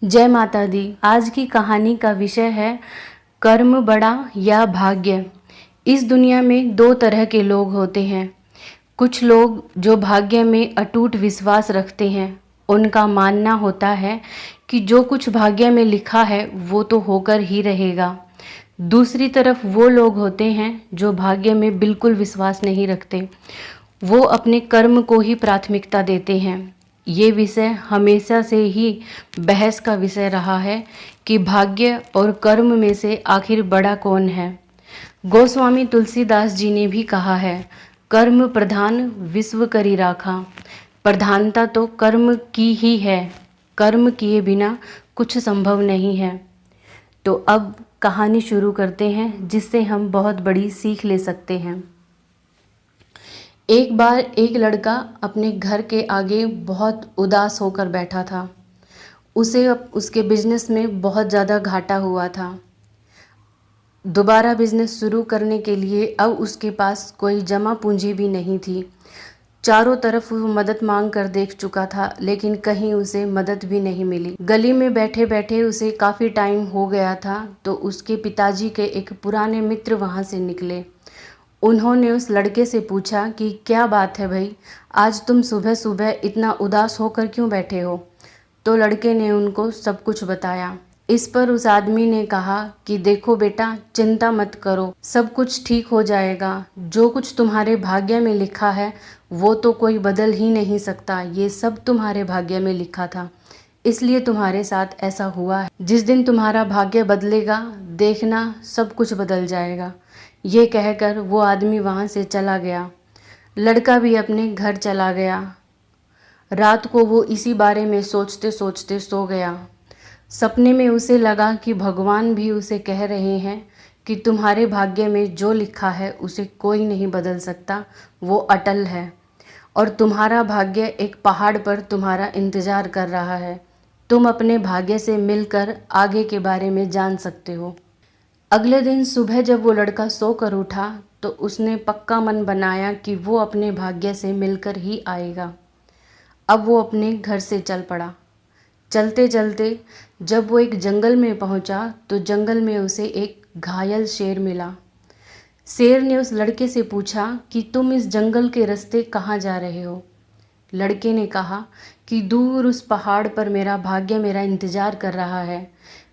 जय माता दी। आज की कहानी का विषय है कर्म बड़ा या भाग्य। इस दुनिया में दो तरह के लोग होते हैं। कुछ लोग जो भाग्य में अटूट विश्वास रखते हैं, उनका मानना होता है कि जो कुछ भाग्य में लिखा है वो तो होकर ही रहेगा। दूसरी तरफ वो लोग होते हैं जो भाग्य में बिल्कुल विश्वास नहीं रखते, वो अपने कर्म को ही प्राथमिकता देते हैं। ये विषय हमेशा से ही बहस का विषय रहा है कि भाग्य और कर्म में से आखिर बड़ा कौन है। गोस्वामी तुलसीदास जी ने भी कहा है, कर्म प्रधान विश्व करी राखा। प्रधानता तो कर्म की ही है, कर्म किए बिना कुछ संभव नहीं है। तो अब कहानी शुरू करते हैं, जिससे हम बहुत बड़ी सीख ले सकते हैं। एक बार एक लड़का अपने घर के आगे बहुत उदास होकर बैठा था। उसे अब उसके बिजनेस में बहुत ज़्यादा घाटा हुआ था। दोबारा बिजनेस शुरू करने के लिए अब उसके पास कोई जमा पूंजी भी नहीं थी। चारों तरफ वो मदद मांग कर देख चुका था, लेकिन कहीं उसे मदद भी नहीं मिली। गली में बैठे बैठे उसे काफ़ी टाइम हो गया था, तो उसके पिताजी के एक पुराने मित्र वहाँ से निकले। उन्होंने उस लड़के से पूछा कि क्या बात है भाई, आज तुम सुबह सुबह इतना उदास होकर क्यों बैठे हो। तो लड़के ने उनको सब कुछ बताया। इस पर उस आदमी ने कहा कि देखो बेटा, चिंता मत करो, सब कुछ ठीक हो जाएगा। जो कुछ तुम्हारे भाग्य में लिखा है वो तो कोई बदल ही नहीं सकता। ये सब तुम्हारे भाग्य में लिखा था, इसलिए तुम्हारे साथ ऐसा हुआ है। जिस दिन तुम्हारा भाग्य बदलेगा, देखना सब कुछ बदल जाएगा। ये कहकर वो आदमी वहाँ से चला गया। लड़का भी अपने घर चला गया। रात को वो इसी बारे में सोचते सोचते सो गया। सपने में उसे लगा कि भगवान भी उसे कह रहे हैं कि तुम्हारे भाग्य में जो लिखा है उसे कोई नहीं बदल सकता, वो अटल है। और तुम्हारा भाग्य एक पहाड़ पर तुम्हारा इंतज़ार कर रहा है। तुम अपने भाग्य से मिलकर आगे के बारे में जान सकते हो। अगले दिन सुबह जब वो लड़का सोकर उठा तो उसने पक्का मन बनाया कि वो अपने भाग्य से मिलकर ही आएगा। अब वो अपने घर से चल पड़ा। चलते चलते जब वो एक जंगल में पहुंचा तो जंगल में उसे एक घायल शेर मिला। शेर ने उस लड़के से पूछा कि तुम इस जंगल के रास्ते कहाँ जा रहे हो। लड़के ने कहा कि दूर उस पहाड़ पर मेरा भाग्य मेरा इंतज़ार कर रहा है।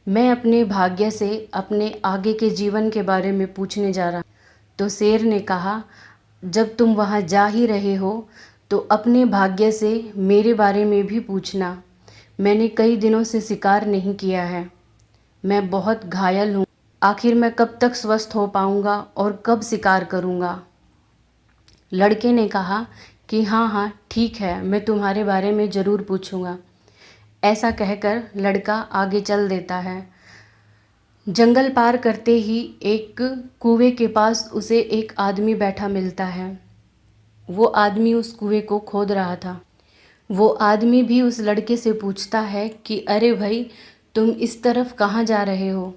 मैं अपने भाग्य से अपने आगे के जीवन के बारे में पूछने जा रहा। तो शेर ने कहा, जब तुम वहाँ जा ही रहे हो तो अपने भाग्य से मेरे बारे में भी पूछना। मैंने कई दिनों से शिकार नहीं किया है, मैं बहुत घायल हूँ। आखिर मैं कब तक स्वस्थ हो पाऊँगा और कब शिकार करूँगा। लड़के ने कहा कि हाँ हाँ ठीक है, मैं तुम्हारे बारे में ज़रूर पूछूंगा। ऐसा कहकर लड़का आगे चल देता है। जंगल पार करते ही एक कुएं के पास उसे एक आदमी बैठा मिलता है। वो आदमी उस कुएं को खोद रहा था। वो आदमी भी उस लड़के से पूछता है कि अरे भाई, तुम इस तरफ कहाँ जा रहे हो।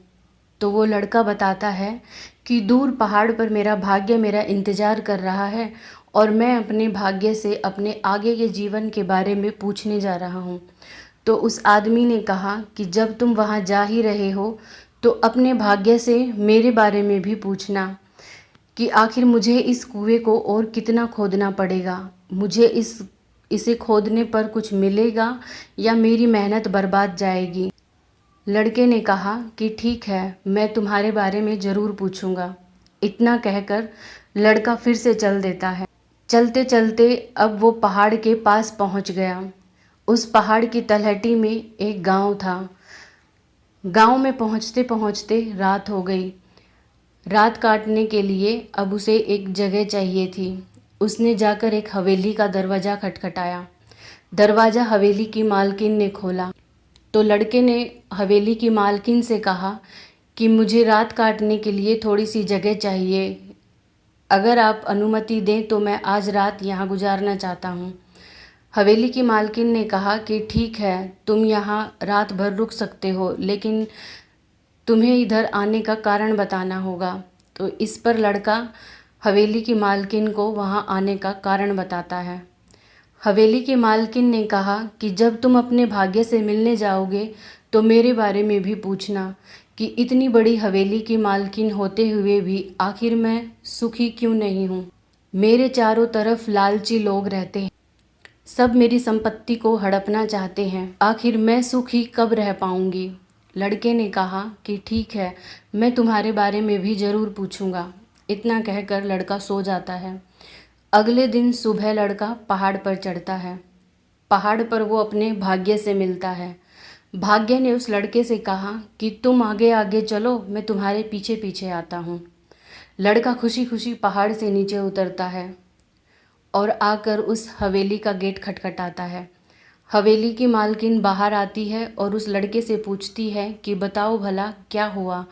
तो वो लड़का बताता है कि दूर पहाड़ पर मेरा भाग्य मेरा इंतज़ार कर रहा है और मैं अपने भाग्य से अपने आगे के जीवन के बारे में पूछने जा रहा हूँ। तो उस आदमी ने कहा कि जब तुम वहाँ जा ही रहे हो तो अपने भाग्य से मेरे बारे में भी पूछना कि आखिर मुझे इस कुएं को और कितना खोदना पड़ेगा, मुझे इसे खोदने पर कुछ मिलेगा या मेरी मेहनत बर्बाद जाएगी। लड़के ने कहा कि ठीक है, मैं तुम्हारे बारे में ज़रूर पूछूंगा। इतना कहकर लड़का फिर से चल देता है। चलते चलते अब वो पहाड़ के पास पहुंच गया। उस पहाड़ की तलहटी में एक गांव था। गांव में पहुंचते पहुंचते रात हो गई। रात काटने के लिए अब उसे एक जगह चाहिए थी। उसने जाकर एक हवेली का दरवाज़ा खटखटाया। दरवाज़ा हवेली की मालकिन ने खोला। तो लड़के ने हवेली की मालकिन से कहा कि मुझे रात काटने के लिए थोड़ी सी जगह चाहिए, अगर आप अनुमति दें तो मैं आज रात यहाँ गुजारना चाहता हूँ। हवेली की मालकिन ने कहा कि ठीक है, तुम यहाँ रात भर रुक सकते हो, लेकिन तुम्हें इधर आने का कारण बताना होगा। तो इस पर लड़का हवेली की मालकिन को वहाँ आने का कारण बताता है। हवेली की मालकिन ने कहा कि जब तुम अपने भाग्य से मिलने जाओगे तो मेरे बारे में भी पूछना कि इतनी बड़ी हवेली की मालकिन होते हुए भी आखिर मैं सुखी क्यों नहीं हूँ। मेरे चारों तरफ लालची लोग रहते हैं, सब मेरी संपत्ति को हड़पना चाहते हैं, आखिर मैं सुखी कब रह पाऊंगी। लड़के ने कहा कि ठीक है, मैं तुम्हारे बारे में भी ज़रूर पूछूंगा। इतना कहकर लड़का सो जाता है। अगले दिन सुबह लड़का पहाड़ पर चढ़ता है। पहाड़ पर वो अपने भाग्य से मिलता है। भाग्य ने उस लड़के से कहा कि तुम आगे आगे चलो, मैं तुम्हारे पीछे पीछे आता हूँ। लड़का खुशी खुशी पहाड़ से नीचे उतरता है और आकर उस हवेली का गेट खटखटाता है। हवेली की मालकिन बाहर आती है और उस लड़के से पूछती है कि बताओ भला क्या हुआ,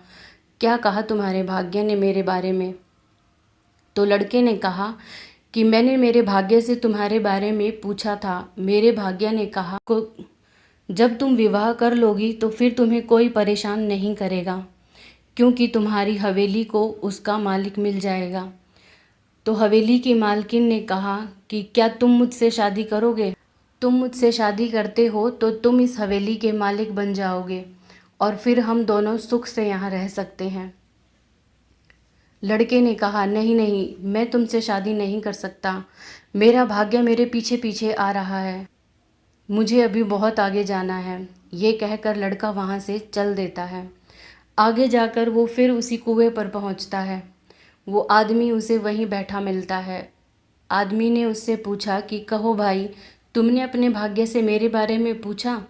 क्या कहा तुम्हारे भाग्य ने मेरे बारे में। तो लड़के ने कहा कि मैंने मेरे भाग्य से तुम्हारे बारे में पूछा था। मेरे भाग्य ने कहा को जब तुम विवाह कर लोगी तो फिर तुम्हें कोई परेशान नहीं करेगा, क्योंकि तुम्हारी हवेली को उसका मालिक मिल जाएगा। तो हवेली की मालकिन ने कहा कि क्या तुम मुझसे शादी करोगे? तुम मुझसे शादी करते हो तो तुम इस हवेली के मालिक बन जाओगे और फिर हम दोनों सुख से यहाँ रह सकते हैं। लड़के ने कहा नहीं नहीं, मैं तुमसे शादी नहीं कर सकता। मेरा भाग्य मेरे पीछे पीछे आ रहा है, मुझे अभी बहुत आगे जाना है। ये कहकर लड़का वहाँ से चल देता है। आगे जाकर वो फिर उसी कुएं पर पहुँचता है। वो आदमी उसे वहीं बैठा मिलता है। आदमी ने उससे पूछा कि कहो भाई, तुमने अपने भाग्य से मेरे बारे में पूछा?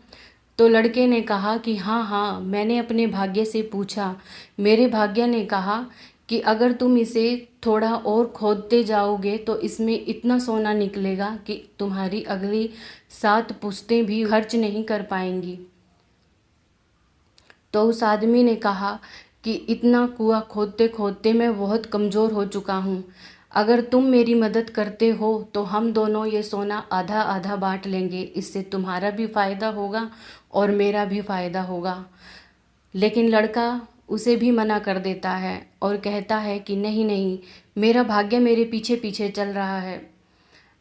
तो लड़के ने कहा कि हाँ हाँ, मैंने अपने भाग्य से पूछा। मेरे भाग्य ने कहा कि अगर तुम इसे थोड़ा और खोदते जाओगे तो इसमें इतना सोना निकलेगा कि तुम्हारी अगली 7 पुश्तें भी खर्च नहीं कर पाएंगी। तो उस आदमी ने कहा कि इतना कुआं खोदते खोदते मैं बहुत कमज़ोर हो चुका हूँ। अगर तुम मेरी मदद करते हो तो हम दोनों ये सोना आधा आधा बांट लेंगे, इससे तुम्हारा भी फ़ायदा होगा और मेरा भी फ़ायदा होगा। लेकिन लड़का उसे भी मना कर देता है और कहता है कि नहीं नहीं, मेरा भाग्य मेरे पीछे पीछे चल रहा है,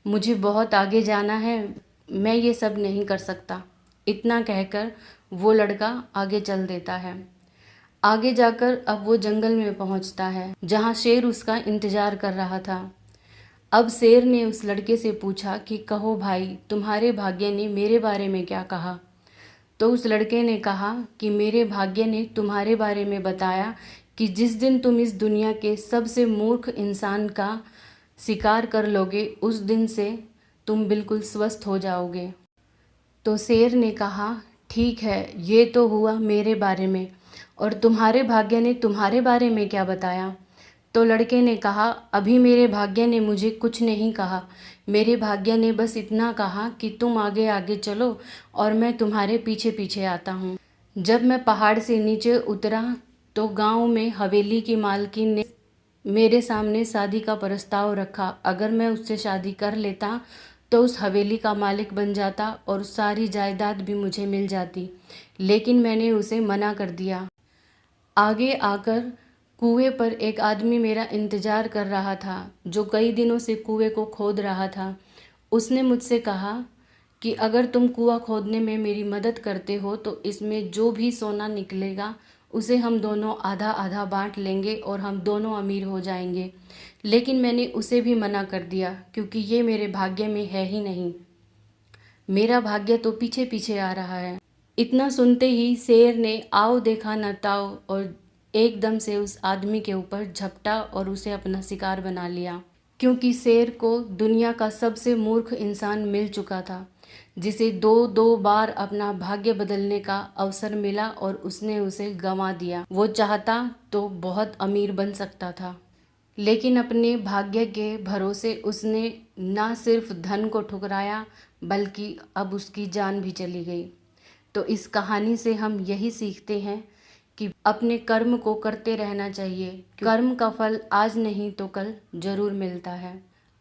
मुझे बहुत आगे जाना है, मैं ये सब नहीं कर सकता। इतना कहकर वो लड़का आगे चल देता है। आगे जाकर अब वो जंगल में पहुंचता है जहां शेर उसका इंतज़ार कर रहा था। अब शेर ने उस लड़के से पूछा कि कहो भाई, तुम्हारे भाग्य ने मेरे बारे में क्या कहा? तो उस लड़के ने कहा कि मेरे भाग्य ने तुम्हारे बारे में बताया कि जिस दिन तुम इस दुनिया के सबसे मूर्ख इंसान का शिकार कर लोगे, उस दिन से तुम बिल्कुल स्वस्थ हो जाओगे। तो शेर ने कहा ठीक है, ये तो हुआ मेरे बारे में, और तुम्हारे भाग्य ने तुम्हारे बारे में क्या बताया? तो लड़के ने कहा अभी मेरे भाग्य ने मुझे कुछ नहीं कहा, मेरे भाग्य ने बस इतना कहा कि तुम आगे आगे चलो और मैं तुम्हारे पीछे पीछे आता हूँ। जब मैं पहाड़ से नीचे उतरा तो गांव में हवेली की मालकिन ने मेरे सामने शादी का प्रस्ताव रखा। अगर मैं उससे शादी कर लेता तो उस हवेली का मालिक बन जाता और सारी जायदाद भी मुझे मिल जाती, लेकिन मैंने उसे मना कर दिया। आगे आकर कुएं पर एक आदमी मेरा इंतज़ार कर रहा था, जो कई दिनों से कुएं को खोद रहा था। उसने मुझसे कहा कि अगर तुम कुआं खोदने में मेरी मदद करते हो तो इसमें जो भी सोना निकलेगा उसे हम दोनों आधा आधा बांट लेंगे और हम दोनों अमीर हो जाएंगे। लेकिन मैंने उसे भी मना कर दिया क्योंकि ये मेरे भाग्य में है ही नहीं, मेरा भाग्य तो पीछे पीछे आ रहा है। इतना सुनते ही शेर ने आओ देखा न ताओ और एकदम से उस आदमी के ऊपर झपटा और उसे अपना शिकार बना लिया, क्योंकि शेर को दुनिया का सबसे मूर्ख इंसान मिल चुका था, जिसे दो दो बार अपना भाग्य बदलने का अवसर मिला और उसने उसे गंवा दिया। वो चाहता तो बहुत अमीर बन सकता था, लेकिन अपने भाग्य के भरोसे उसने ना सिर्फ धन को ठुकराया बल्कि अब उसकी जान भी चली गई। तो इस कहानी से हम यही सीखते हैं कि अपने कर्म को करते रहना चाहिए। कर्म का फल आज नहीं तो कल जरूर मिलता है।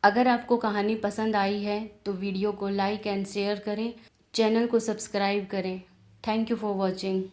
अगर आपको कहानी पसंद आई है तो वीडियो को लाइक एंड शेयर करें, चैनल को सब्सक्राइब करें। Thank you for watching.